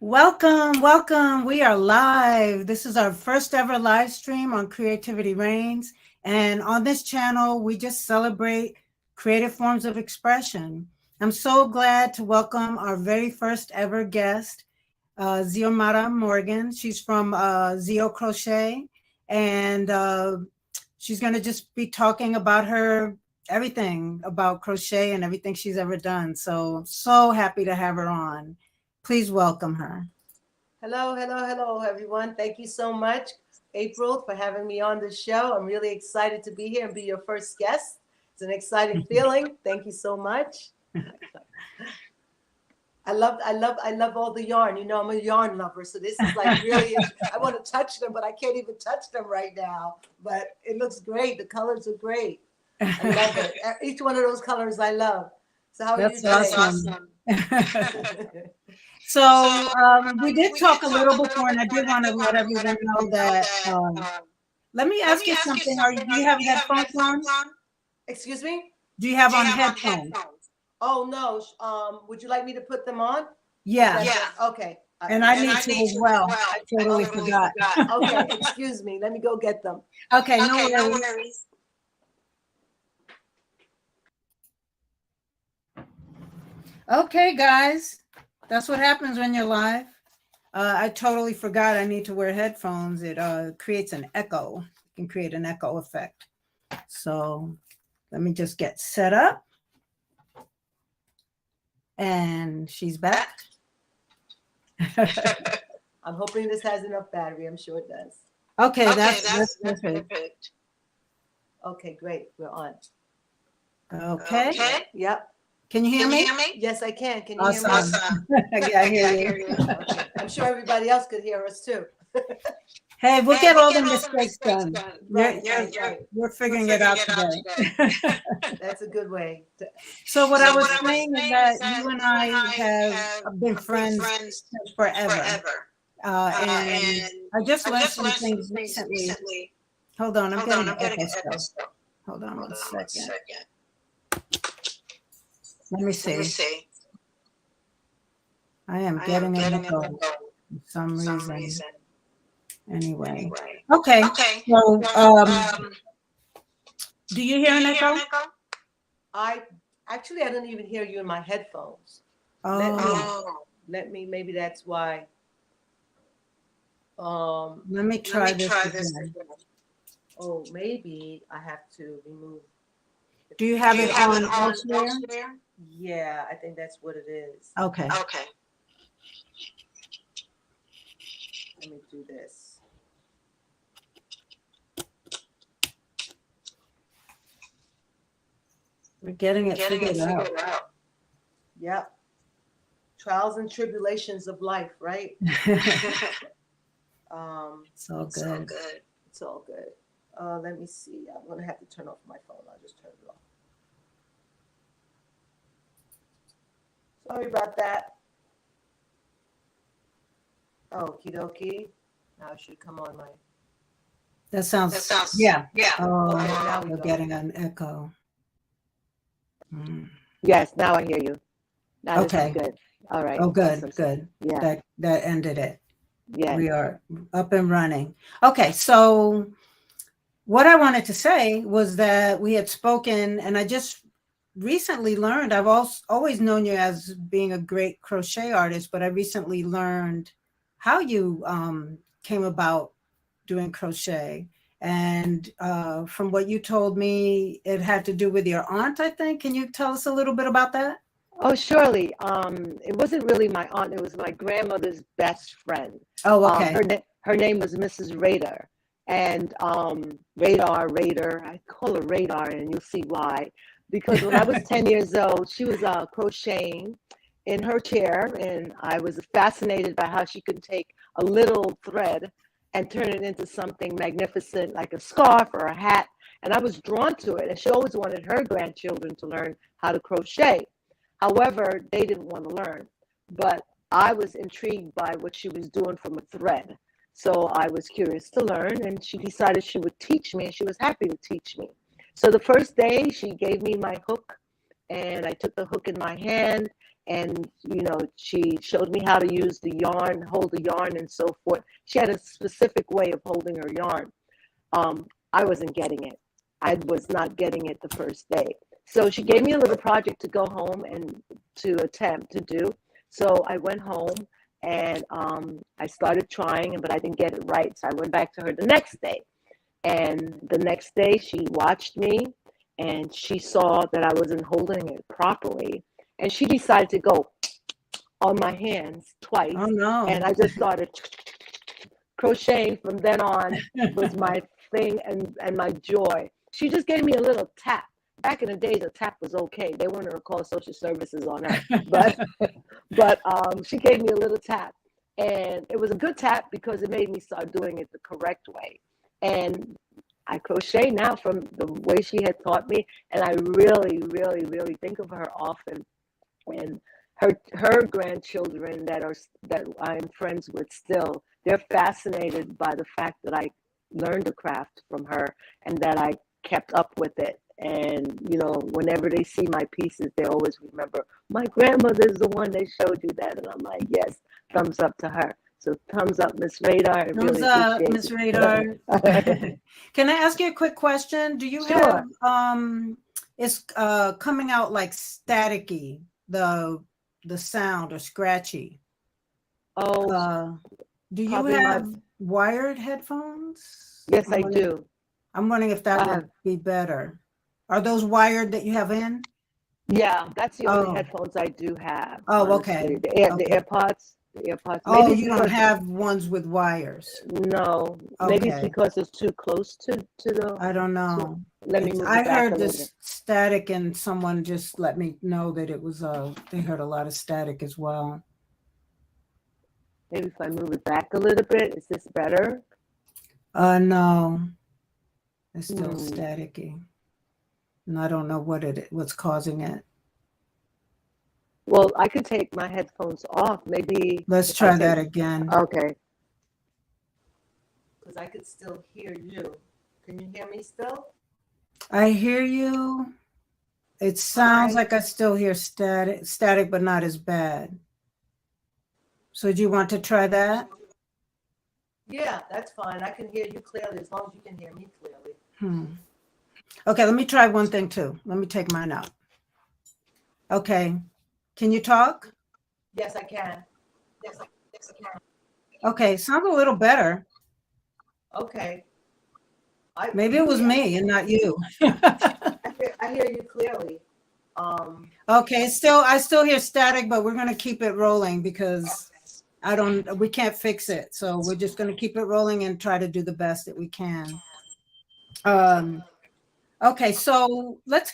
Welcome, welcome. We are live. This is our first ever live stream on Creativity Reigns. And on this channel, we just celebrate creative forms of expression. I'm so glad to welcome our very first ever guest, Xiomara Morgan. She's from XioCrochet, and she's going to just be talking about her everything about crochet and everything she's ever done. So happy to have her on. Please welcome her. Hello, hello, hello, everyone. Thank you so much, April, for having me on the show. I'm really excited to be here and be your first guest. It's an exciting feeling. Thank you so much. I love all the yarn. You know, I'm a yarn lover, so this is like really. I want to touch them, but I can't even touch them right now. But it looks great. The colors are great. I love it. Each one of those colors I love. So how are you today? Awesome. So we did talk a little before, and I did want to let everyone know that. Let me ask you something. Do you have headphones on? Excuse me? Do you have on headphones? Oh no. Would you like me to put them on? Yeah. Okay. And I need to as well. I totally forgot. Okay. Excuse me. Let me go get them. Okay. No worries. Okay, guys. That's what happens when you're live. I totally forgot I need to wear headphones. It creates an echo. It can create an echo effect. So let me just get set up. And she's back. I'm hoping this has enough battery. I'm sure it does. Okay, that's perfect. Okay, great. We're on. Okay. Yep. Can you hear me? Yes, I can. Can you Awesome. hear me? Yeah, I hear you. Okay. I'm sure everybody else could hear us too. Hey, we'll get all the mistakes done. Right. We're figuring it out today. That's a good way. So what I was saying is that you and I have been friends since forever. And I just learned some things recently. Hold on, I'm getting an echo still. Hold on one second. Let me see. I am getting an echo for some reason. Anyway. Okay. So, do you hear an echo? I don't even hear you in my headphones. Oh. Let me. Maybe that's why. Let me try this again. Oh, maybe I have to remove. Do you have it on elsewhere? Yeah, I think that's what it is. Okay. Let me do this. We're getting it figured out. Yep. Trials and tribulations of life, right? It's all good. It's all good. Let me see. I'm going to have to turn off my phone. I'll just turn it off. Sorry about that. Okie dokie. Now it should come on my. That sounds. Yeah. Oh, okay, now we're getting an echo. Yes, now I hear you. Now Okay. this is good. All right. Oh, good, Awesome. good. Yeah. That ended it. Yeah. We are up and running. Okay, so what I wanted to say was that we had spoken, and I just recently learned, I've always known you as being a great crochet artist, but I recently learned how you came about doing crochet. And from what you told me, it had to do with your aunt, I think. Can you tell us a little bit about that? Oh, surely. It wasn't really my aunt. It was my grandmother's best friend. Oh, okay. Her name was Mrs. Radar. And Radar, I call her Radar, and you'll see why. Because when I was 10 years old, she was crocheting in her chair, and I was fascinated by how she could take a little thread and turn it into something magnificent, like a scarf or a hat. And I was drawn to it. And she always wanted her grandchildren to learn how to crochet. However, they didn't want to learn. But I was intrigued by what she was doing from a thread. So I was curious to learn, and she decided she would teach me, and she was happy to teach me. So the first day, she gave me my hook, and I took the hook in my hand, And, you know, she showed me how to use the yarn, hold the yarn and so forth. She had a specific way of holding her yarn. I wasn't getting it. I was not getting it the first day. So she gave me a little project to go home and to attempt to do. So I went home and I started trying, but I didn't get it right. So I went back to her the next day. And the next day she watched me and she saw that I wasn't holding it properly. And she decided to go on my hands twice. Oh no. And I just started crocheting from then on was my thing and my joy. She just gave me a little tap. Back in the days, a tap was okay. They weren't going to call social services on her, but she gave me a little tap, and it was a good tap because it made me start doing it the correct way. And I crochet now from the way she had taught me, and I really, really, really think of her often. And her grandchildren that I'm friends with still, they're fascinated by the fact that I learned the craft from her and that I kept up with it. And, you know, whenever they see my pieces, they always remember, my grandmother's the one that showed you that. And I'm like, yes, thumbs up to her. So thumbs up, Miss Radar. Thumbs up, Miss Radar. Can I ask you a quick question? Do you have, it's coming out like staticky, the sound, or scratchy? Oh, do you have wired headphones? Yes, I do. I'm wondering if that would be better. Are those wired that you have in? Yeah, that's the only headphones I do have. Oh, honestly. okay. The AirPods. Oh, you don't have ones with wires? No. Maybe it's because it's too close to the. I don't know. Let me move I it back heard a this little. static, and someone just let me know that it was they heard a lot of static as well. Maybe if I move it back a little bit, is this better? No, it's still staticky, and I don't know what's causing it. Well, I could take my headphones off. Maybe let's try that again. Okay. Because I could still hear you. Can you hear me still? I hear you. It sounds like I still hear static, but not as bad. So do you want to try that? Yeah, that's fine. I can hear you clearly as long as you can hear me clearly. Okay, let me try one thing too. Let me take mine out. Okay. Can you talk? Yes, I can. Yes, I can. Okay, sounds a little better. Okay. Maybe it was me and not you. I hear you clearly. Okay, I still hear static, but we're going to keep it rolling because we can't fix it. So we're just going to keep it rolling and try to do the best that we can. Okay, so let's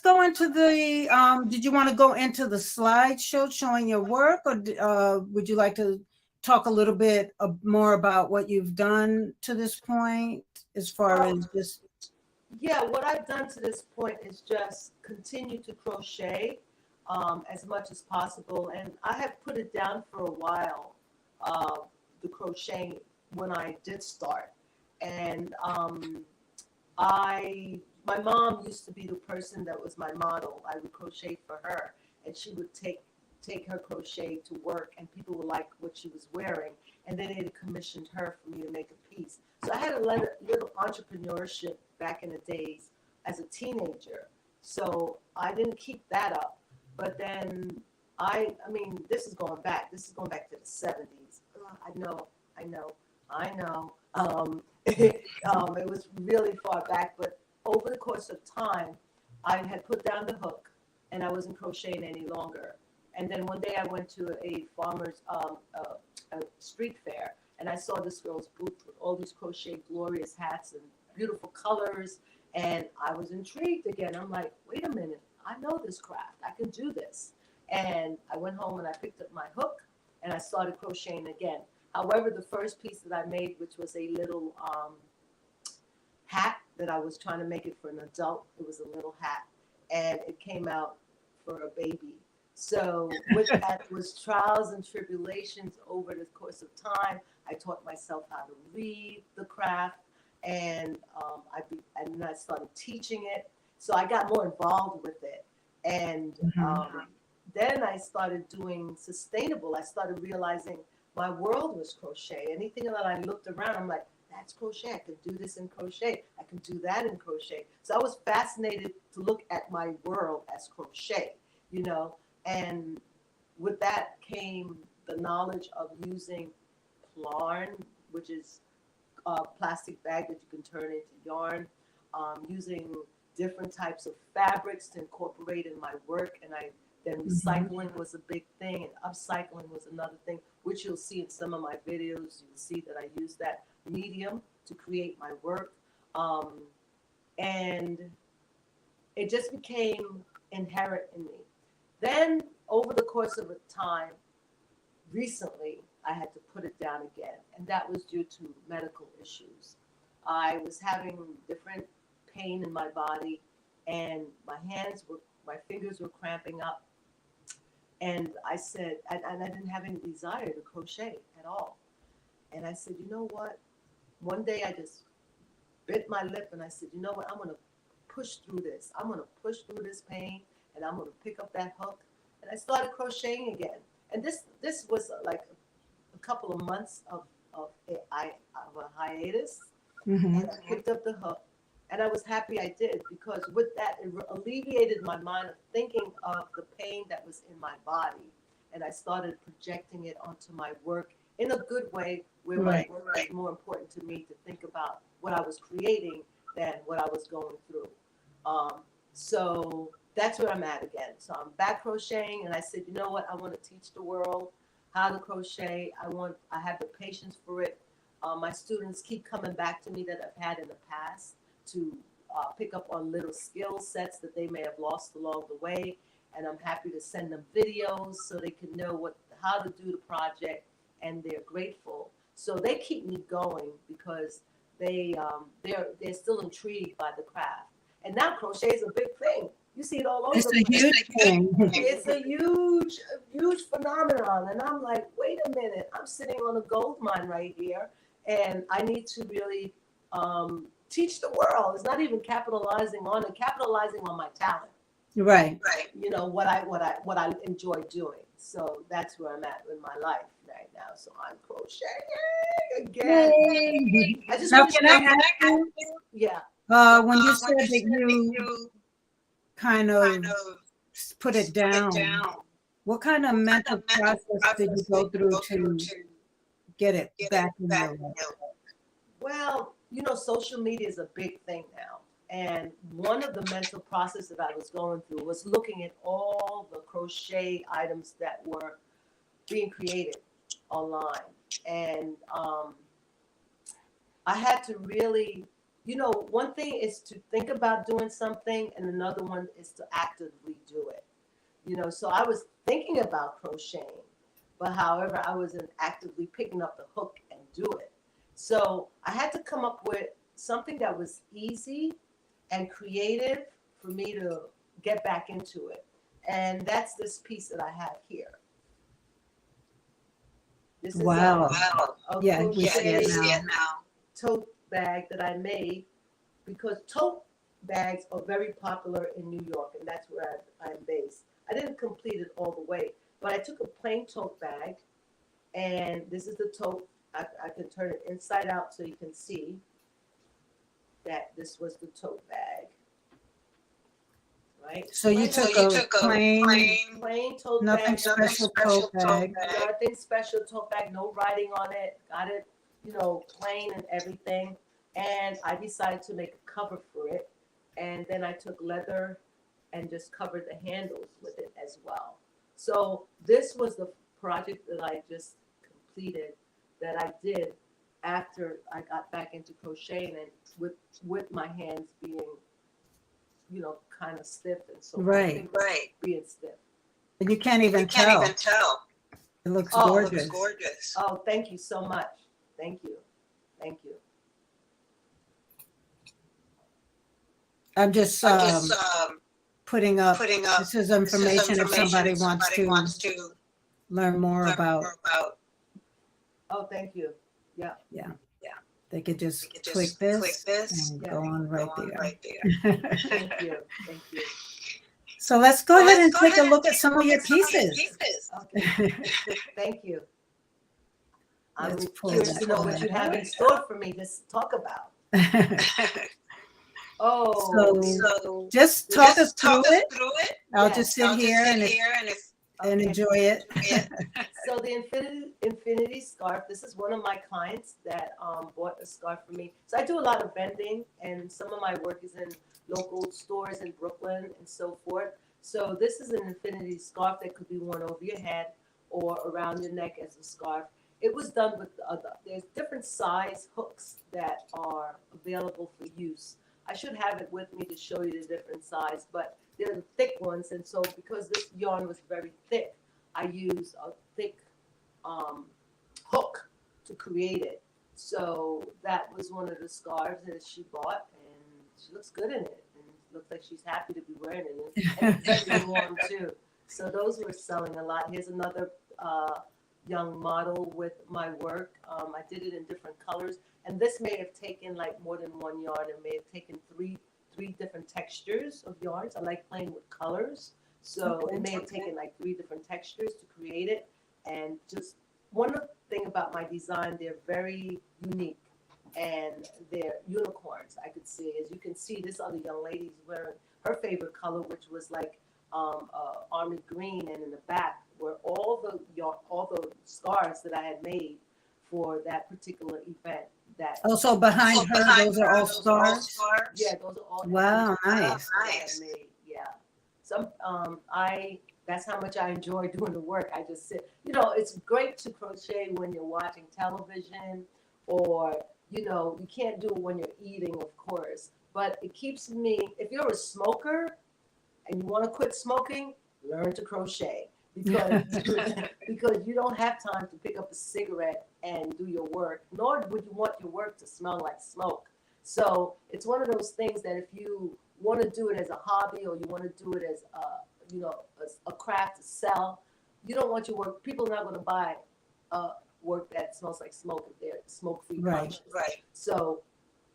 go into the, did you want to go into the slideshow showing your work, or would you like to talk a little bit more about what you've done to this point as far as just? Yeah, what I've done to this point is just continue to crochet as much as possible. And I have put it down for a while, the crocheting when I did start. And my mom used to be the person that was my model. I would crochet for her, and she would take her crochet to work, and people would like what she was wearing, and then they commissioned her for me to make a piece. So I had a little entrepreneurship back in the days as a teenager. So I didn't keep that up. But then I mean, this is going back to the 70s. I know. It was really far back, but over the course of time, I had put down the hook and I wasn't crocheting any longer. And then one day I went to a farmer's a street fair, and I saw this girl's booth with all these crochet glorious hats and beautiful colors, and I was intrigued again. I'm like, wait a minute, I know this craft. I can do this. And I went home and I picked up my hook and I started crocheting again. However, the first piece that I made, which was a little hat that I was trying to make it for an adult, it was a little hat, and it came out for a baby. So with that was trials and tribulations over the course of time. I taught myself how to read the craft, and I started teaching it. So I got more involved with it, and then I started doing sustainable. I started realizing my world was crochet. Anything that I looked around, I'm like, that's crochet. I can do this in crochet. I can do that in crochet. So I was fascinated to look at my world as crochet, you know, and with that came the knowledge of using Plarn, which is a plastic bag that you can turn into yarn, using different types of fabrics to incorporate in my work. And then recycling was a big thing, and upcycling was another thing, which you'll see in some of my videos. You'll see that I use that medium to create my work. And it just became inherent in me. Then over the course of a time, recently, I had to put it down again, and that was due to medical issues. I was having different pain in my body, and my fingers were cramping up. And I said, and I didn't have any desire to crochet at all. And I said, you know what? One day I just bit my lip and I said, you know what? I'm going to push through this. I'm going to push through this pain, and I'm going to pick up that hook. And I started crocheting again. And this was like a couple of months of a hiatus. And I picked up the hook. And I was happy I did, because with that, it alleviated my mind of thinking of the pain that was in my body. And I started projecting it onto my work in a good way, where my work was more important to me to think about what I was creating than what I was going through. So that's where I'm at again. So I'm back crocheting, and I said, you know what? I want to teach the world how to crochet. I have the patience for it. My students keep coming back to me that I've had in the past to pick up on little skill sets that they may have lost along the way. And I'm happy to send them videos so they can know how to do the project, and they're grateful. So they keep me going because they're still intrigued by the craft. And now crochet is a big thing. You see it all over. It's a huge thing. It's a huge phenomenon. And I'm like, wait a minute, I'm sitting on a gold mine right here, and I need to really teach the world. It's not even capitalizing on my talent. Right. You know, what I enjoy doing. So that's where I'm at in my life right now. So I'm crocheting again. Yay. I just Now, want to can I ask you? Yeah. When you said that you kind of put it down, what kind of mental process did you go through to get it back in your life? Well, you know, social media is a big thing now. And one of the mental processes that I was going through was looking at all the crochet items that were being created online. And I had to really, you know, one thing is to think about doing something, and another one is to actively do it. You know, so I was thinking about crocheting, but however, I wasn't actively picking up the hook and do it. So I had to come up with something that was easy and creative for me to get back into it. And that's this piece that I have here. This is Wow. a Yeah, we see it now. Tote bag that I made, because tote bags are very popular in New York, and that's where I'm based. I didn't complete it all the way, but I took a plain tote bag, and this is the tote. I can turn it inside out so you can see that this was the tote bag. Right? So you took a plain tote nothing bag. special tote bag. Nothing special tote bag, no writing on it. Got it, you know, plain and everything. And I decided to make a cover for it. And then I took leather and just covered the handles with it as well. So this was the project that I just completed, that I did after I got back into crocheting, and with my hands being, you know, kind of stiff, and so Right. being stiff. And you can't even tell. It looks gorgeous. Oh, thank you so much. Thank you. I'm just putting up. This is information if somebody wants to learn more about. Oh, thank you. Yeah. They could just click this and go on right there. Thank you. So let's go ahead and take a look at some of your pieces. Okay. Thank you. I'm Let's pull curious that to know what you have in store for me to talk about. Oh, So just talk us through it. I'll just sit here and enjoy it. So the infinity scarf. This is one of my clients that bought a scarf for me. So I do a lot of vending, and some of my work is in local stores in Brooklyn and so forth. So this is an infinity scarf that could be worn over your head or around your neck as a scarf. It was done with there's different size hooks that are available for use. I should have it with me to show you the different size, but they're the thick ones, and so because this yarn was very thick, I used a thick hook to create it. So that was one of the scarves that she bought, and she looks good in it, and it looks like she's happy to be wearing it, and it's very warm too. So those were selling a lot. Here's another young model with my work. I did it in different colors, and this may have taken like more than one yarn. It may have taken three different textures of yarns. I like playing with colors, so it may have taken like 3 different textures to create it. And just one thing about my design, they're very unique, and they're unicorns. I could see, as you can see, this other young lady's wearing her favorite color, which was like army green, and in the back were all the scarves that I had made for that particular event. That also behind her, those are all stars. Yeah, those are all. Wow, nice. Made. Yeah, some that's how much I enjoy doing the work. I just sit. It's great to crochet when you're watching television, or you can't do it when you're eating, of course. But it keeps me. If you're a smoker and you want to quit smoking, learn to crochet, because because you don't have time to pick up a cigarette and do your work, nor would you want your work to smell like smoke. So it's one of those things that if you want to do it as a hobby, or you want to do it as a craft to sell, you don't want your work. People are not going to buy work that smells like smoke if they're smoke-free. Right. So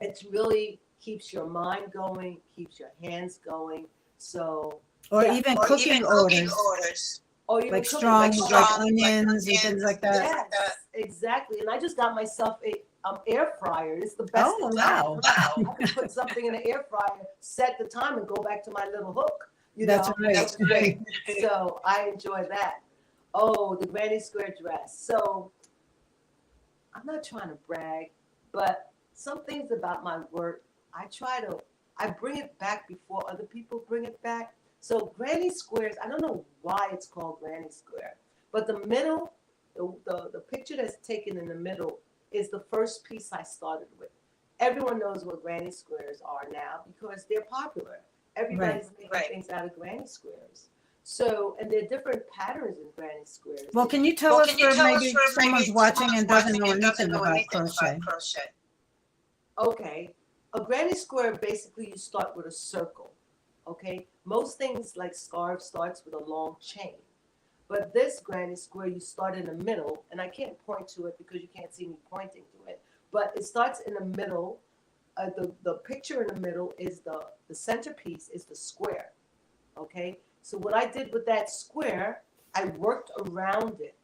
it really keeps your mind going, keeps your hands going. So even cooking orders. Or even like strong, like onions and things like that. Yes, exactly. And I just got myself a air fryer. It's the best. Oh, wow. I can put something in the air fryer, set the time, and go back to my little hook. That's right. That's great. So I enjoy that. Oh, the granny square dress. So I'm not trying to brag, but some things about my work, I bring it back before other people bring it back. So granny squares, I don't know why it's called granny square, but the middle, the picture that's taken in the middle is the first piece I started with. Everyone knows what granny squares are now because they're popular. Everybody's making things out of granny squares. So, and there are different patterns in granny squares. Well, can you tell us for maybe someone's watching and doesn't know anything about crochet? Okay. A granny square, basically you start with a circle. Okay, most things like scarves starts with a long chain, but this granny square you start in the middle, and I can't point to it because you can't see me pointing to it, but it starts in the middle. The picture in the middle is the centerpiece is the square. Okay, so what I did with that square, I worked around it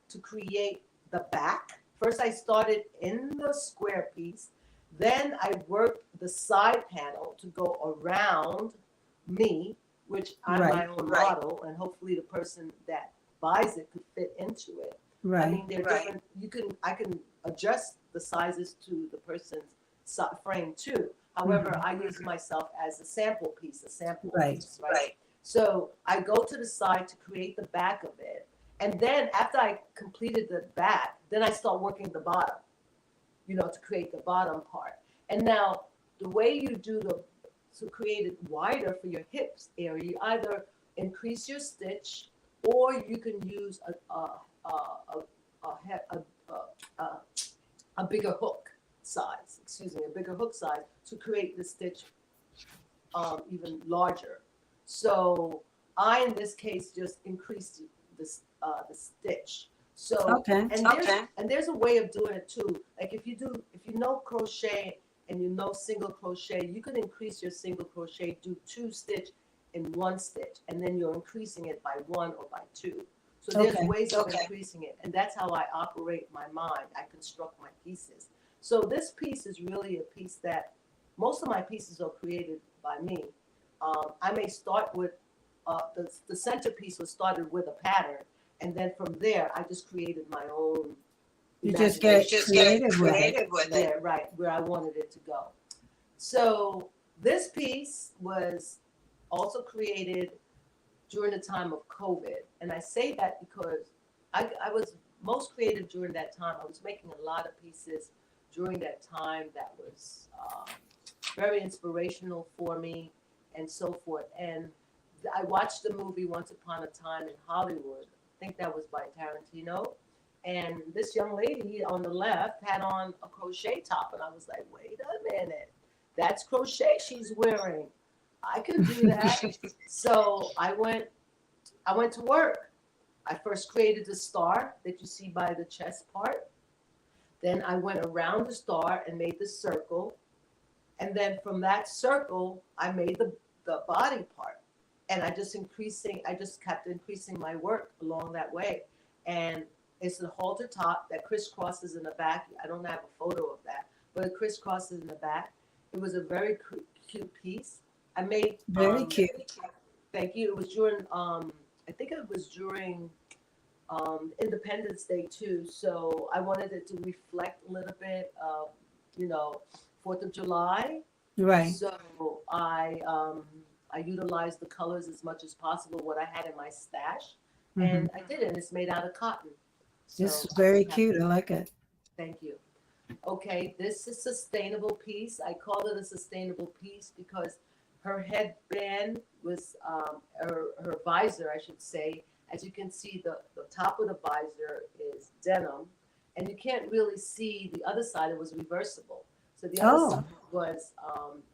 to create the back. First I started in the square piece, then I worked the side panel to go around me, which I'm my own model, and hopefully the person that buys it could fit into it. Right. I mean, they're different. I can adjust the sizes to the person's frame too. However, I use myself as a sample piece, piece, right? So I go to the side to create the back of it, and then after I completed the back, then I start working the bottom, to create the bottom part. And now the way you do to create it wider for your hips area, you either increase your stitch, or you can use a bigger hook size. A bigger hook size to create the stitch even larger. So I, in this case, just increased the stitch. So and there's a way of doing it too. Like if you know crochet and you know single crochet, you can increase your single crochet, do 2 stitch, in one stitch, and then you're increasing it by 1 or by 2. So there's ways of increasing it, and that's how I operate my mind. I construct my pieces. So this piece is really a piece that most of my pieces are created by me. I may start with the centerpiece was started with a pattern, and then from there I just created my own. You just get creative with it. Yeah, right, where I wanted it to go. So this piece was also created during the time of COVID. And I say that because I was most creative during that time. I was making a lot of pieces during that time that was very inspirational for me and so forth. And I watched the movie Once Upon a Time in Hollywood. I think that was by Tarantino. And this young lady on the left had on a crochet top. And I was like, wait a minute, that's crochet she's wearing. I could do that. So I went to work. I first created the star that you see by the chest part. Then I went around the star and made the circle. And then from that circle, I made the body part. And I just kept increasing my work along that way. And it's a halter top that crisscrosses in the back. I don't have a photo of that, but it crisscrosses in the back. It was a very cute piece. I made very cute. Thank you. It was during I think it was during Independence Day too. So I wanted it to reflect a little bit of 4th of July. Right. So I utilized the colors as much as possible, what I had in my stash, and I did it. And it's made out of cotton. This is very cute. I like it. Thank you. Okay, this is a sustainable piece. I call it a sustainable piece because her headband was, her visor, I should say. As you can see, the top of the visor is denim, and you can't really see the other side. It was reversible. So the other side was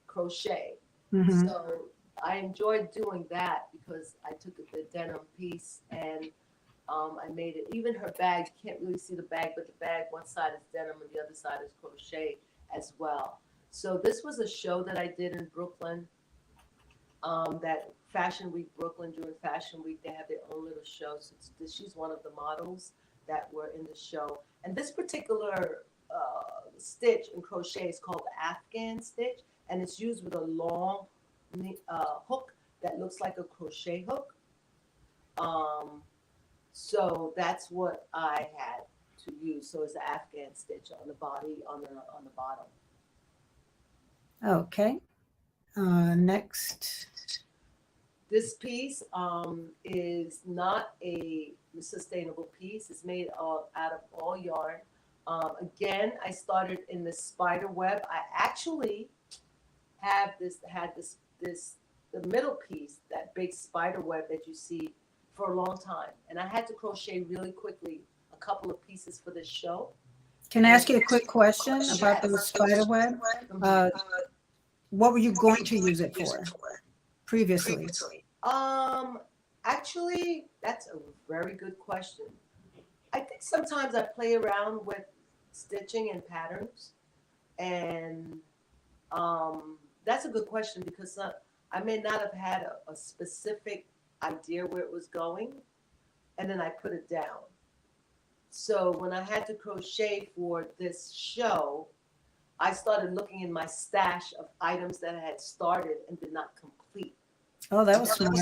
crochet. So I enjoyed doing that because I took the denim piece and I made it. Even her bag, you can't really see the bag, but the bag, one side is denim and the other side is crochet as well. So this was a show that I did in Brooklyn, that Fashion Week Brooklyn. During Fashion Week, they have their own little show. So she's one of the models that were in the show. And this particular stitch in crochet is called the Afghan stitch, and it's used with a long hook that looks like a crochet hook. So that's what I had to use. So it's an Afghan stitch on the body, on the bottom. Okay. Next. This piece is not a sustainable piece. It's made out of all yarn. Again, I started in the spider web. I actually had the middle piece, that big spider web that you see, for a long time. And I had to crochet really quickly a couple of pieces for this show. Can I ask you a quick question about the spider web? What were you going to use it for previously? Actually, that's a very good question. I think sometimes I play around with stitching and patterns, and that's a good question because I may not have had a specific idea where it was going, and then I put it down. So when I had to crochet for this show, I started looking in my stash of items that I had started and did not complete. Oh, that was smart.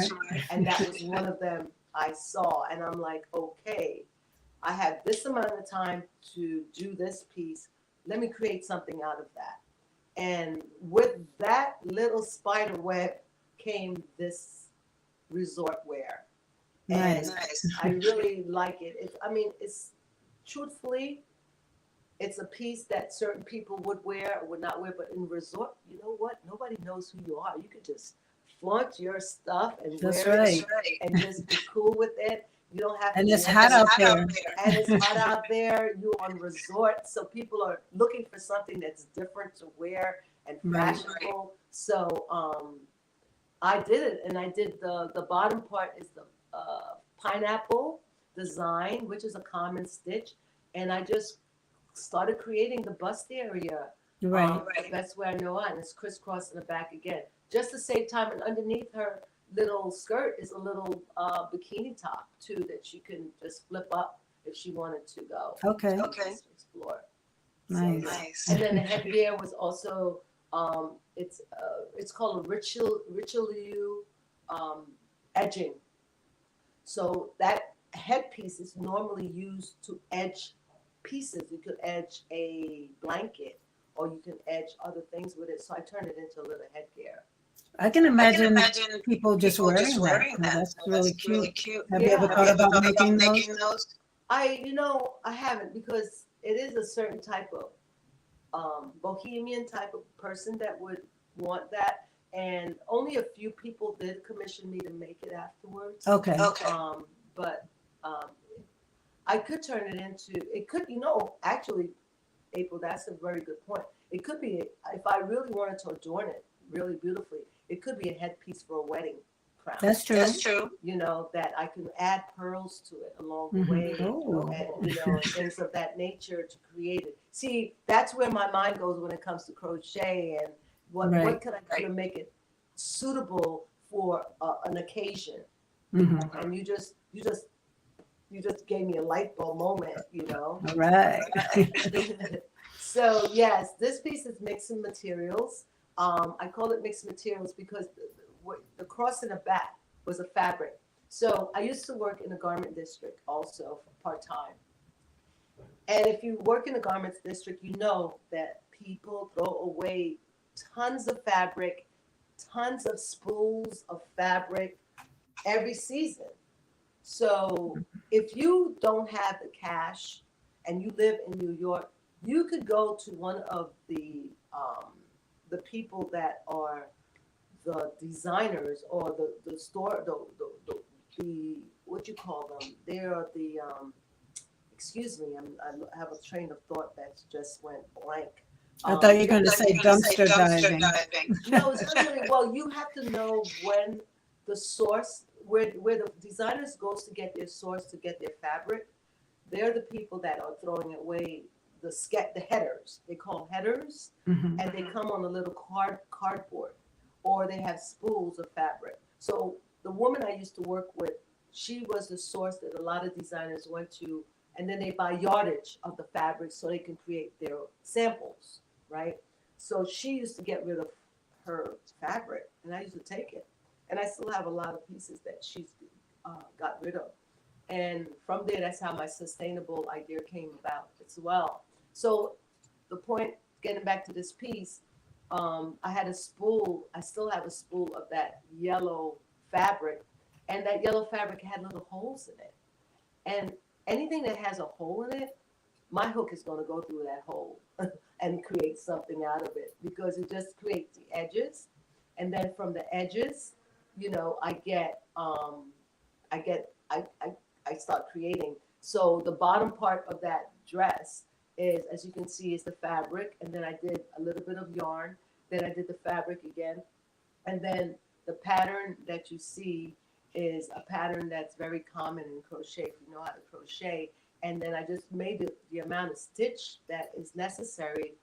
And that was one of them I saw, and I'm like, okay, I have this amount of time to do this piece. Let me create something out of that. And with that little spider web came this resort wear. And I really like it. It's truthfully, it's a piece that certain people would wear or would not wear, but in resort, you know what? Nobody knows who you are. You could just flaunt your stuff and wear it and just be cool with it. You don't have to. And it's hot out there. And it's hot out there. You're on resort, so people are looking for something that's different to wear and fashionable. So I did it, and I did the bottom part is the pineapple design, which is a common stitch, and I just started creating the bust area. The best way I know how, and it's crisscross in the back again, just to save time. And underneath her, little skirt is a little bikini top too that she can just flip up if she wanted to go. Okay. Just explore. Nice. Nice. And then the headgear was also it's called a Richelieu edging. So that headpiece is normally used to edge pieces. You could edge a blanket or you can edge other things with it. So I turned it into a little headgear. I can imagine people just wearing that. Oh, that's really cute. Have you ever thought about making those? I haven't, because it is a certain type of bohemian type of person that would want that, and only a few people did commission me to make it afterwards. Okay. But I could turn it into, it could, actually, April, that's a very good point. It could be, if I really wanted to adorn it really beautifully, it could be a headpiece for a wedding crown. That's true. That's true. That I can add pearls to it along the way, Oh. and things of that nature to create it. See, that's where my mind goes when it comes to crochet and what could I do to make it suitable for an occasion. Mm-hmm. And you just gave me a light bulb moment, All right. So yes, this piece is mixing materials. I call it mixed materials because the cross in the back was a fabric. So I used to work in a garment district also part-time. And if you work in a garments district, you know that people throw away tons of fabric, tons of spools of fabric every season. So if you don't have the cash and you live in New York, you could go to one of the people that are the designers or the store, the what you call them? They are the excuse me, I have a train of thought that just went blank. I thought you were going to say dumpster diving. No, it's not really. Well, you have to know when the source, where the designers goes to get their source to get their fabric. They're the people that are throwing away the headers. They call them headers, Mm-hmm. and they come on a little cardboard, or they have spools of fabric. So the woman I used to work with, she was the source that a lot of designers went to, and then they buy yardage of the fabric so they can create their samples, right? So she used to get rid of her fabric, and I used to take it. And I still have a lot of pieces that she's got rid of. And from there, that's how my sustainable idea came about as well. So the point, getting back to this piece, I had a spool, I still have a spool of that yellow fabric, and that yellow fabric had little holes in it. And anything that has a hole in it, my hook is going to go through that hole and create something out of it, because it just creates the edges. And then from the edges, I start creating. So the bottom part of that dress is, as you can see, is the fabric. And then I did a little bit of yarn. Then I did the fabric again. And then the pattern that you see is a pattern that's very common in crochet, if you know how to crochet. And then I just made the amount of stitch that is necessary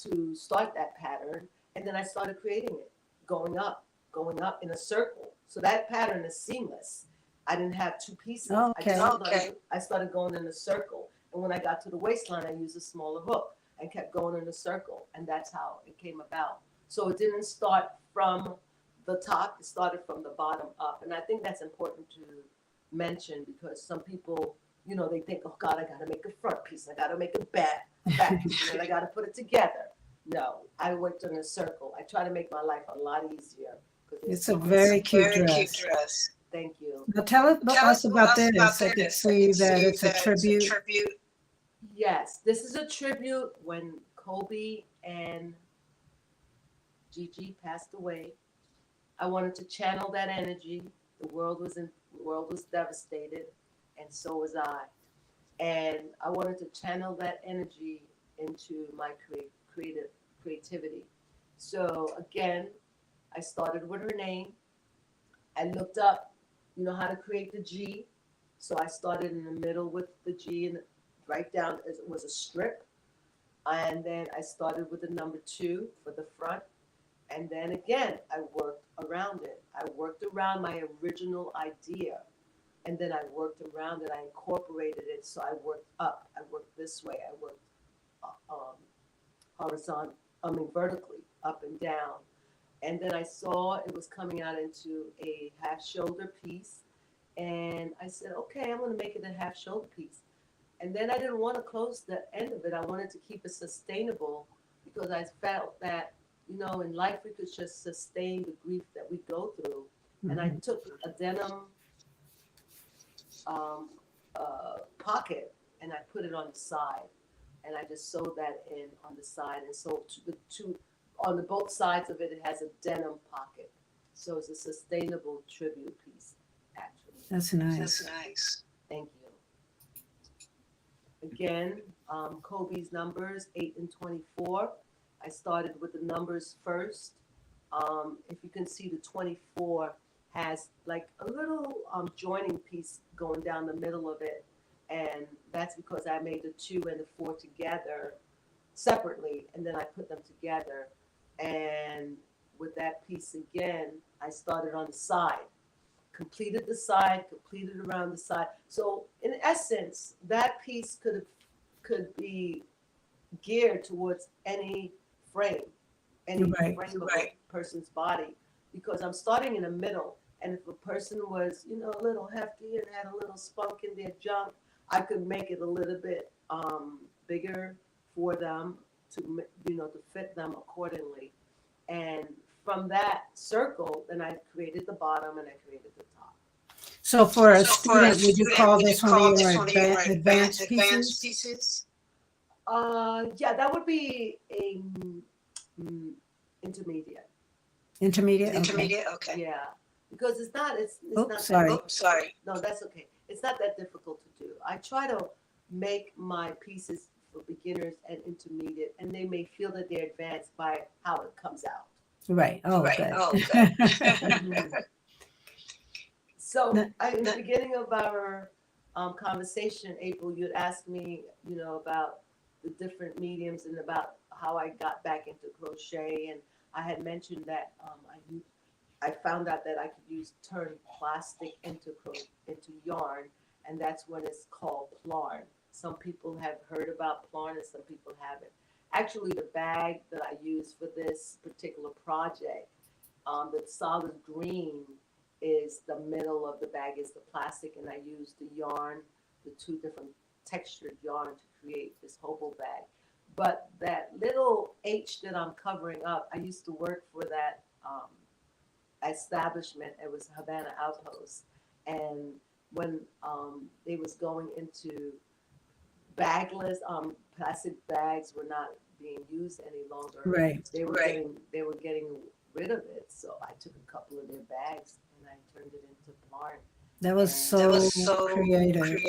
to start that pattern. And then I started creating it, going up in a circle. So that pattern is seamless. I didn't have two pieces. Okay. I started going in a circle. And when I got to the waistline, I used a smaller hook and kept going in a circle. And that's how it came about. So it didn't start from the top, it started from the bottom up. And I think that's important to mention, because some people, they think, oh God, I got to make a front piece. I got to make a back piece, and I got to put it together. No, I worked in a circle. I try to make my life a lot easier. It's a very cute dress. Thank you. Now tell us about this. I can see that it's a tribute. Yes, this is a tribute when Kobe and Gigi passed away. I wanted to channel that energy. The world was devastated, and so was I. And I wanted to channel that energy into my creativity. So again, I started with her name. I looked up, how to create the G. So I started in the middle with the G and right down as it was a strip. And then I started with the number 2 for the front. And then again, I worked around it. I worked around my original idea. And then I worked around it. I incorporated it. So I worked up. I worked this way. I worked horizontal, vertically, up and down. And then I saw it was coming out into a half shoulder piece. And I said, okay, I'm going to make it a half shoulder piece. And then I didn't want to close the end of it. I wanted to keep it sustainable because I felt that, in life we could just sustain the grief that we go through. Mm-hmm. And I took a denim pocket and I put it on the side. And I just sewed that in on the side. And so on the both sides of it, it has a denim pocket. So it's a sustainable tribute piece, actually. That's nice. That's nice. Thank you. Again, Kobe's numbers, 8 and 24. I started with the numbers first. If you can see, the 24 has like a little joining piece going down the middle of it. And that's because I made the 2 and the 4 together separately, and then I put them together. And with that piece again, I started on the side, completed the side, completed around the side. So in essence, that piece could be geared towards any frame, any frame of a person's body, because I'm starting in the middle. And if a person was, a little hefty and had a little spunk in their jump, I could make it a little bit bigger for them to fit them accordingly. And from that circle, then I created the bottom and I created the top. So for a student, would you call this one of your advanced pieces? Yeah, that would be a intermediate. Intermediate? Okay. Yeah, because it's not. Sorry. No, that's okay. It's not that difficult to do. I try to make my pieces for beginners and intermediate, and they may feel that they're advanced by how it comes out. Right. Oh, Right. good. Oh, good. So in the beginning of our conversation, April, you had asked me, about the different mediums and about how I got back into crochet, and I had mentioned that I found out that I could turn plastic into yarn, and that's what it's called Plarn. Some people have heard about Plarn and some people haven't. Actually, the bag that I use for this particular project, the solid green is the middle of the bag is the plastic, and I use the yarn, the 2 different textured yarn to create this Hobo bag. But that little H that I'm covering up, I used to work for that establishment. It was Havana Outpost, and when they was going into bagless, plastic bags were not being used any longer. Right. They were getting rid of it. So I took a couple of their bags and I turned it into Plarn. That was so creative.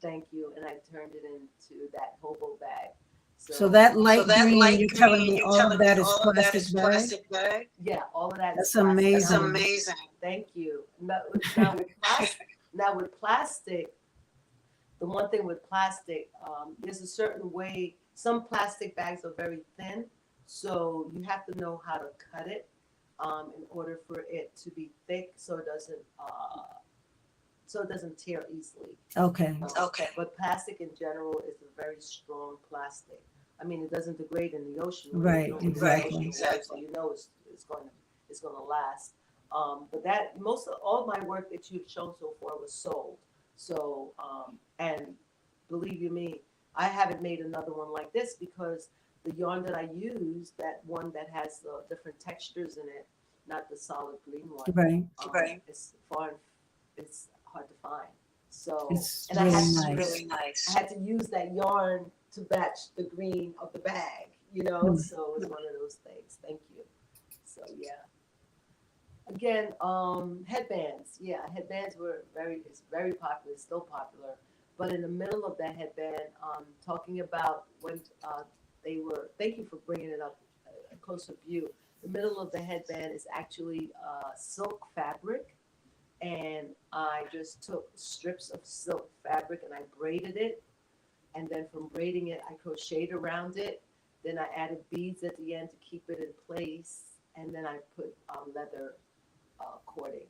Thank you. And I turned it into that Hobo bag. So that light green, you're telling me all of that is plastic bag? Yeah, all of that. That's amazing. That's amazing. Thank you. Now with plastic, the one thing with plastic, there's a certain way. Some plastic bags are very thin, so you have to know how to cut it in order for it to be thick, so it doesn't tear easily. Okay. But plastic in general is a very strong plastic. I mean, it doesn't degrade in the ocean. Right. Exactly. So it's going to last. But that all my work that you've shown so far was sold. So and believe you me, I haven't made another one like this because the yarn that I use, that one that has the different textures in it, not the solid green one. Right. It's hard to find. So It's and Really nice. I had to use that yarn to match the green of the bag, so it's one of those things. Thank you. So yeah. Again, headbands. Yeah, headbands it's very popular, it's still popular. But in the middle of that headband, talking about when thank you for bringing it up a closer view. The middle of the headband is actually silk fabric. And I just took strips of silk fabric and I braided it. And then from braiding it, I crocheted around it. Then I added beads at the end to keep it in place. and then I put leather cording.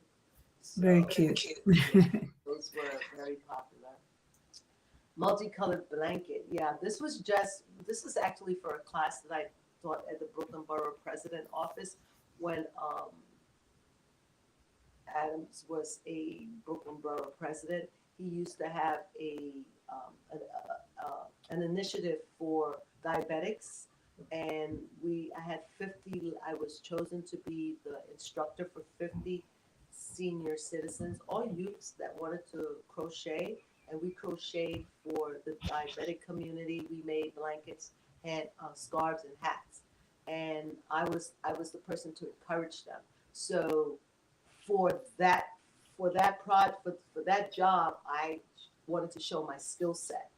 Very So, cute. yeah, those were very popular. Multicolored blanket. Yeah, this is actually for a class that I taught at the Brooklyn Borough President office when Adams was a Brooklyn Borough president. He used to have an initiative for diabetics, and I had 50. I was chosen to be the instructor for 50 senior citizens, all youths that wanted to crochet, and we crocheted for the diabetic community. We made blankets, and scarves, and hats, and I was the person to encourage them. So for that for that job, I wanted to show my skill set.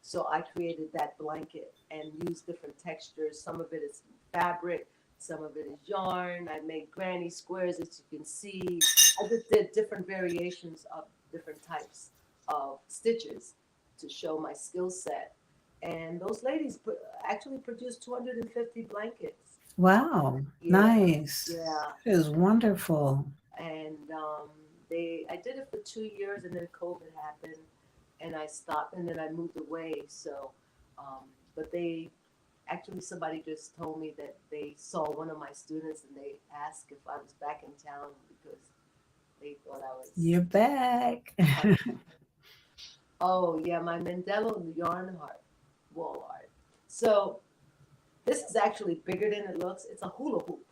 So I created that blanket and used different textures. Some of it is fabric, some of it is yarn. I made granny squares, as you can see. I just did different variations of different types of stitches to show my skill set. And those ladies actually produced 250 blankets. Wow, Yeah, nice. yeah. It is wonderful. And I did it for 2 years, and then COVID happened, and I stopped, and then I moved away. So, but they actually, somebody just told me that they saw one of my students, and they asked if I was back in town because they thought I was. You're back. Oh yeah, my Mandela yarn art, wall art. So this is actually bigger than it looks. It's a hula hoop.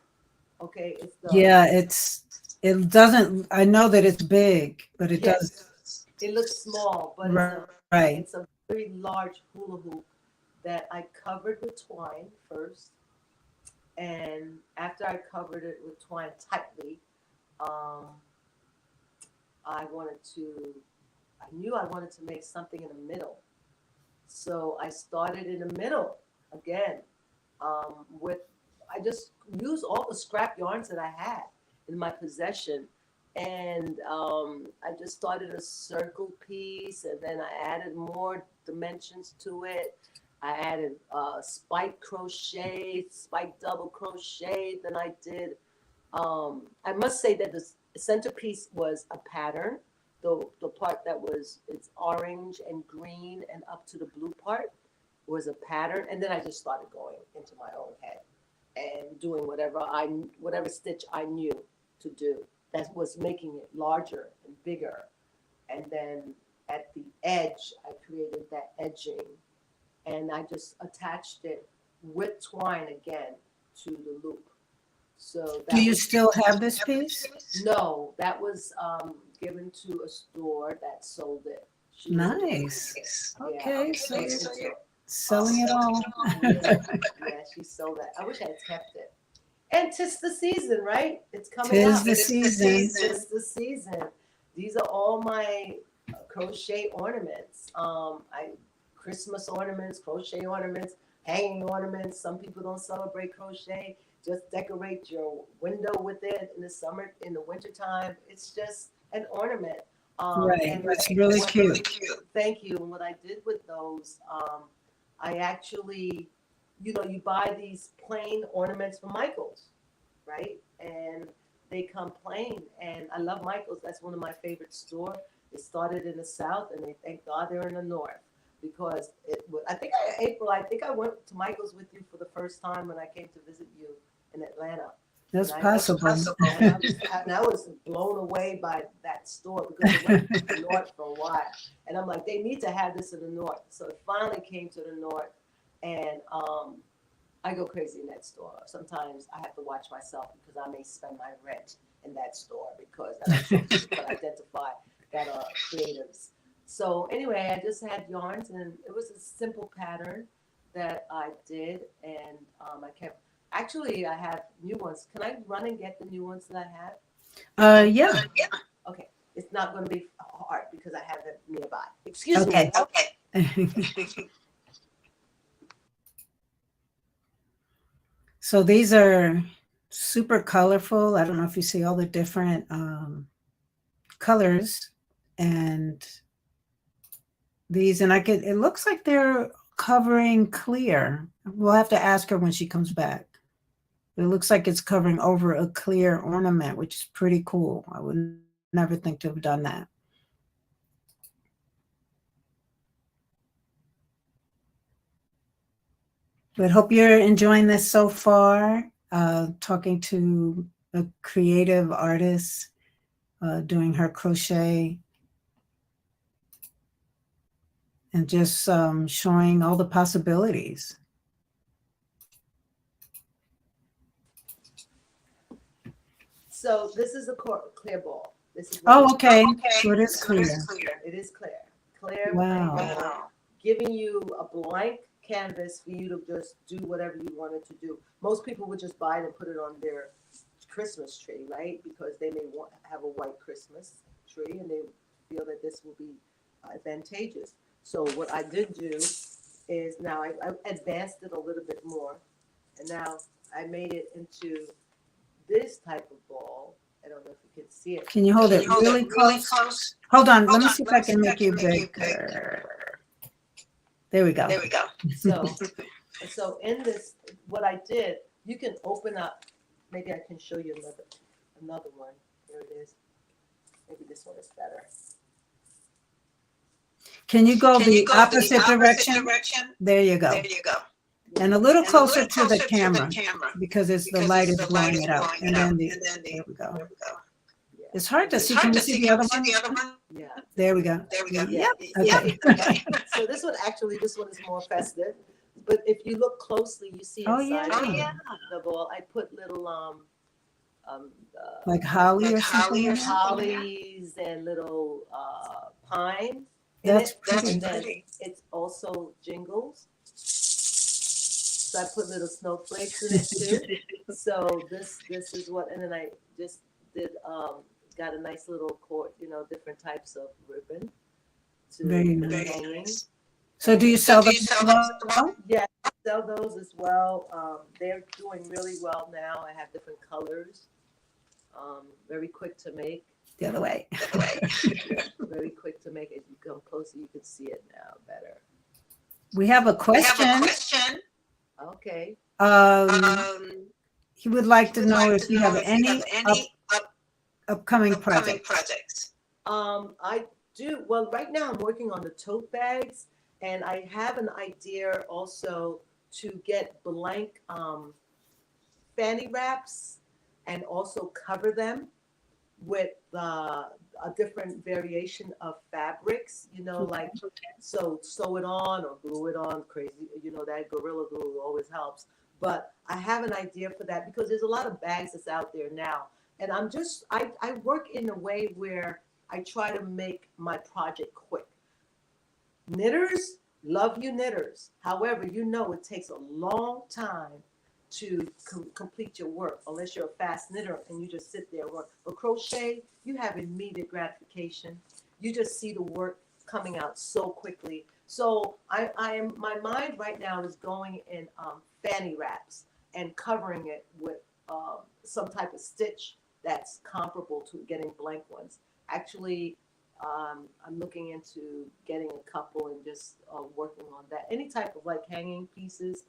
Okay, it's the Yeah, it doesn't, I know that it's big, but it yes. does. It looks small, but Right. it's a very large hula hoop that I covered with twine first, and after I covered it with twine tightly, um, I wanted to. I knew I wanted to make something in the middle, so I started in the middle again with. I just used all the scrap yarns that I had in my possession, and I just started a circle piece, and then I added more dimensions to it. I added spike crochet, spike double crochet. Then I did. I must say that the centerpiece was a pattern. The part that was it's orange and green and up to the blue part was a pattern, and then I just started going into my own head and doing whatever stitch I knew to do that was making it larger and bigger. And then at the edge, I created that edging, and I just attached it with twine again to the loop. So Do that you was still have this piece? no, that was given to a store that sold it. She was Nice. yeah, Okay, so and you're so selling it all. yeah, yeah, she sold that. I wish I had kept it. And 'tis the season, right? It's coming Tis up. the season. Tis the season. These are all my crochet ornaments. I Christmas ornaments, crochet ornaments, hanging ornaments. Some people don't celebrate crochet. Just decorate your window with it in the summer, in the wintertime. It's just an ornament. Right. And It's really cute. thank you. And what I did with those, I actually, you buy these plain ornaments from Michaels, right? And they come plain. And I love Michaels. That's one of my favorite stores. They started in the South, and they thank God they're in the North because April, I think I went to Michaels with you for the first time when I came to visit you in Atlanta. That's And possible. and I was blown away by that store because it went to the North for a while. And I'm like, they need to have this in the North. So it finally came to the North. And I go crazy in that store. Sometimes I have to watch myself because I may spend my rent in that store because I'm sure people can identify that are creatives. So anyway, I just had yarns, and it was a simple pattern that I did, and I kept. Actually, I have new ones. Can I run and get the new ones that I have? Yeah. Okay. It's not going to be hard because I have them nearby. Excuse me. Okay. So these are super colorful. I don't know if you see all the different colors and these, and it looks like they're covering clear. We'll have to ask her when she comes back. It looks like it's covering over a clear ornament, which is pretty cool. I would never think to have done that. But hope you're enjoying this so far. Talking to a creative artist doing her crochet and just showing all the possibilities. So this is a clear ball. This is Oh, okay. So it is clear. It is clear. Clear. Wow. Wow. Giving you a blank canvas for you to just do whatever you wanted to do. Most people would just buy it and put it on their Christmas tree, right? Because they may want have a white Christmas tree and they feel that this will be advantageous. So what I did do is now I advanced it a little bit more, and now I made it into this type of ball. I don't know if you can see it. Can you hold it really close? Hold on. Let me see if I can make you bigger. There we go. There we go. So in this, what I did, you can open up. Maybe I can show you another one. Here it is. Maybe this one is better. Can you go the opposite direction? There you go. There you go. And a little closer to the camera because the light is blowing it out. And then there we go. Yeah. It's hard to see. Can you see the other one? Yeah. There we go. There we go. Yeah. Okay. So this one is more festive. But if you look closely, you see inside the ball. I put little Like holly or something? hollies and little pine. That's And then pretty. it's also jingles. So I put little snowflakes in it too. So this is what, and then I just did got a nice little cord, different types of ribbon to Very hanging. nice. So do you sell them? Yeah, I sell those as well. They're doing really well now. I have different colors. Very quick to make. The other way. Very quick to make. As you come closer, you can see it now better. We have a question. Okay. He would like to know if you have any upcoming projects. I do. Well, right now I'm working on the tote bags, and I have an idea also to get blank fanny wraps and also cover them with a different variation of fabrics, like so sew it on or glue it on, crazy, that Gorilla Glue always helps. But I have an idea for that because there's a lot of bags that's out there now. And I work in a way where I try to make my project quick. Knitters, love you knitters. However, it takes a long time to complete your work unless you're a fast knitter and you just sit there and work. But crochet, you have immediate gratification. You just see the work coming out so quickly. So my mind right now is going in fanny wraps and covering it with some type of stitch that's comparable to getting blank ones. Actually, I'm looking into getting a couple and just working on that. Any type of like hanging pieces,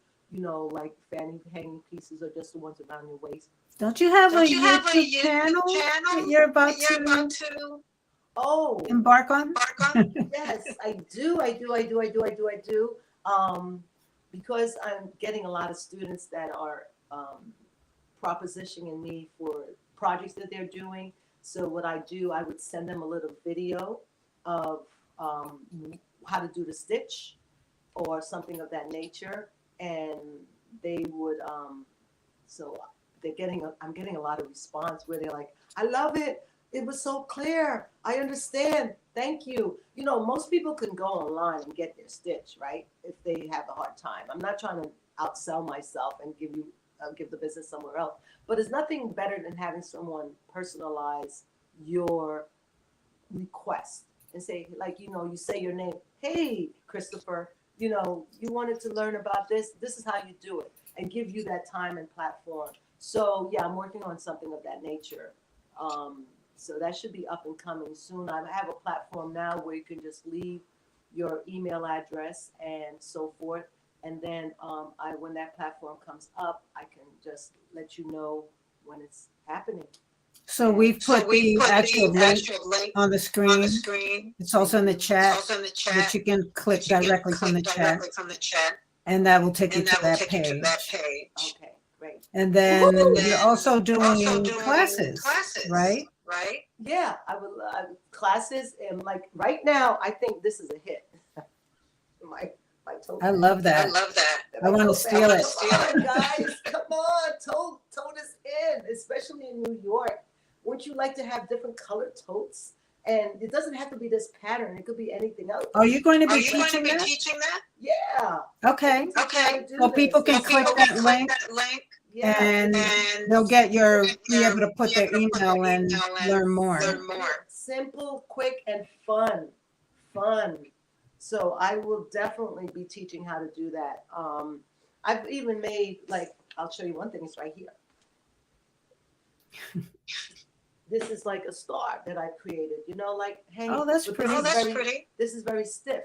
like fanny hanging pieces or just the ones around your waist. Don't you have a YouTube channel that you're about to embark on? Yes, I do. Because I'm getting a lot of students that are propositioning me for projects that they're doing. So what I do, I would send them a little video of how to do the stitch or something of that nature, and they would. So I'm getting a lot of response where they're like, "I love it. It was so clear. I understand. Thank you." Most people can go online and get their stitch, right? If they have a hard time. I'm not trying to outsell myself and give the business somewhere else. But it's nothing better than having someone personalize your request and say, like, you say your name. Hey, Christopher, you wanted to learn about this. This is how you do it, and give you that time and platform. So yeah, I'm working on something of that nature. So that should be up and coming soon. I have a platform now where you can just leave your email address and so forth, And then when that platform comes up, I can just let you know when it's happening. So we've put the actual link on the screen. It's also in the chat, which you can click directly from the chat, and that will take you to that page. Okay, great. And then you're also doing classes, right? Yeah, I would classes, and like right now, I think this is a hit. my tote I bag. love that. I want to steal it. Come on, guys, come on, tote is in, especially in New York. Wouldn't you like to have different colored totes? And it doesn't have to be this pattern. It could be anything else. Are you going to be teaching that? Yeah. Okay. Well, people can click that link, Yeah. and they'll be able to put their email and learn more. Simple, quick, and fun. So I will definitely be teaching how to do that. I've even made, like, I'll show you one thing. It's right here. This is like a star that I created, like hanging. Oh, that's pretty. This is very stiff,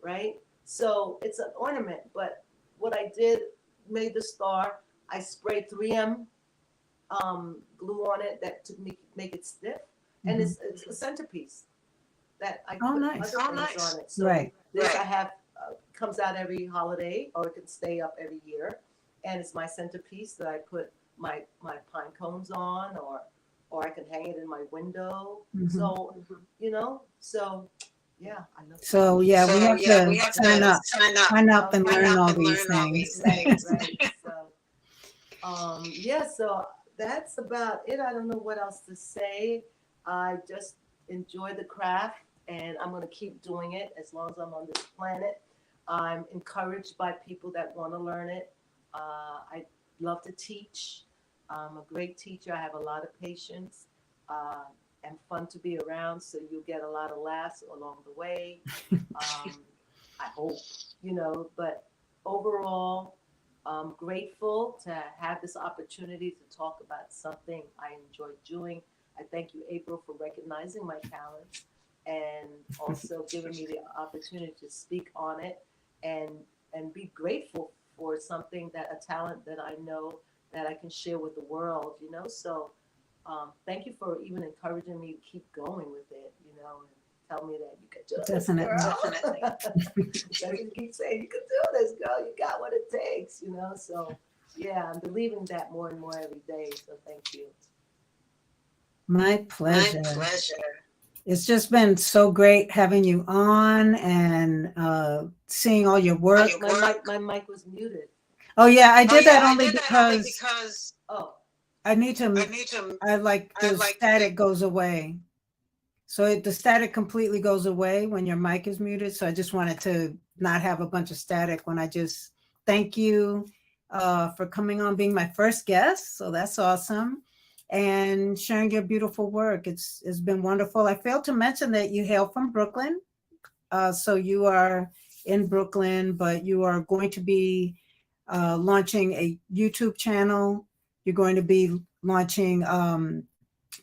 right? So it's an ornament, but what I did, made the star, I sprayed 3M glue on it to make it stiff, and it's a centerpiece that I put nice. other things on it. So this I have comes out every holiday, or it can stay up every year, and it's my centerpiece that I put my pine cones on, or I can hang it in my window. So so yeah, I love. So yeah, we have to sign up and learn all these things. Right. So yeah, so that's about it. I don't know what else to say. I just enjoy the craft, and I'm going to keep doing it as long as I'm on this planet. I'm encouraged by people that want to learn it. I love to teach. I'm a great teacher. I have a lot of patience. And fun to be around, so you'll get a lot of laughs along the way. I hope, but overall, I'm grateful to have this opportunity to talk about something I enjoy doing. I thank you, April, for recognizing my talents and also giving me the opportunity to speak on it and be grateful for something, a talent that I know that I can share with the world, so thank you for even encouraging me to keep going with it, and tell me that you can do this, girl. Definitely. Keep saying you can do this, girl. You got what it takes, So yeah, I'm believing that more and more every day. So thank you. My pleasure. It's just been so great having you on and seeing all your work. My mic was muted. Oh yeah, I did that only because I need to. I like the static goes away. So the static completely goes away when your mic is muted. So I just wanted to not have a bunch of static when I just thank you for coming on, being my first guest. So that's awesome. And sharing your beautiful work. It's been wonderful. I failed to mention that you hail from Brooklyn. So you are in Brooklyn, but you are going to be launching a YouTube channel. You're going to be launching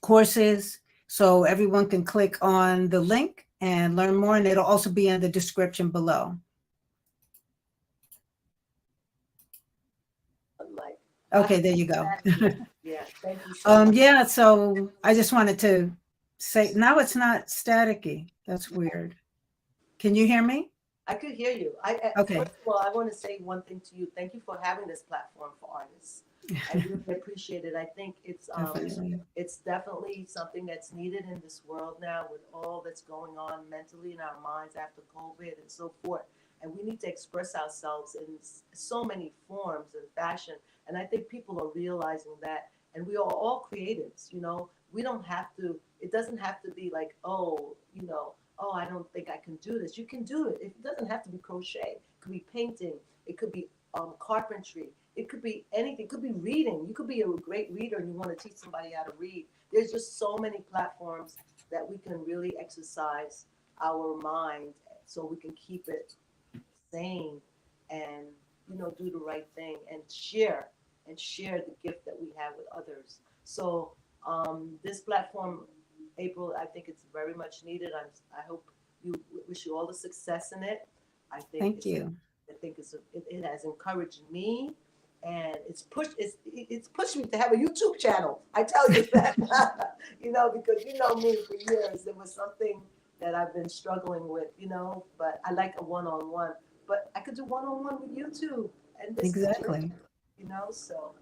courses. So everyone can click on the link and learn more, and it'll also be in the description below. Okay, there you go. Yeah, thank you so much. Yeah, so I just wanted to say, now it's not staticky. That's weird. Can you hear me? I could hear you. Okay. First of all, I want to say one thing to you. Thank you for having this platform for artists. I really appreciate it. I think it's definitely something that's needed in this world now, with all that's going on mentally in our minds after COVID and so forth. And we need to express ourselves in so many forms and fashion. And I think people are realizing that. And we are all creatives, We don't have to. It doesn't have to be like, oh, I don't think I can do this. You can do it. It doesn't have to be crochet. It could be painting. It could be carpentry. It could be anything. It could be reading. You could be a great reader and you want to teach somebody how to read. There's just so many platforms that we can really exercise our mind so we can keep it sane and, do the right thing and share the gift that we have with others. So this platform, April, I think it's very much needed. I hope wish you all the success in it. I think Thank you. I think it has encouraged me, and it's pushed me to have a YouTube channel. I tell you that, because you know me for years. It was something that I've been struggling with, but I like a one-on-one. But I could do one-on-one with YouTube, and this Exactly. is, so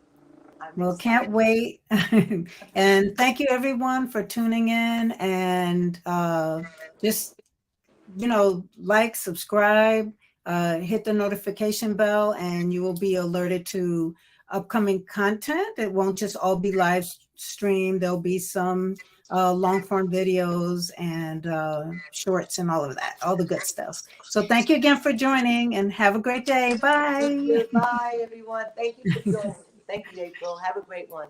I'm Well, excited. can't wait. And thank you everyone for tuning in, and just, like, subscribe, hit the notification bell, and you will be alerted to upcoming content. It won't just all be live streamed. There'll be some long form videos and shorts and all of that, all the good stuff. So thank you again for joining, and have a great day. Bye. Goodbye, everyone. Thank you for joining. Thank you, April. Have a great one.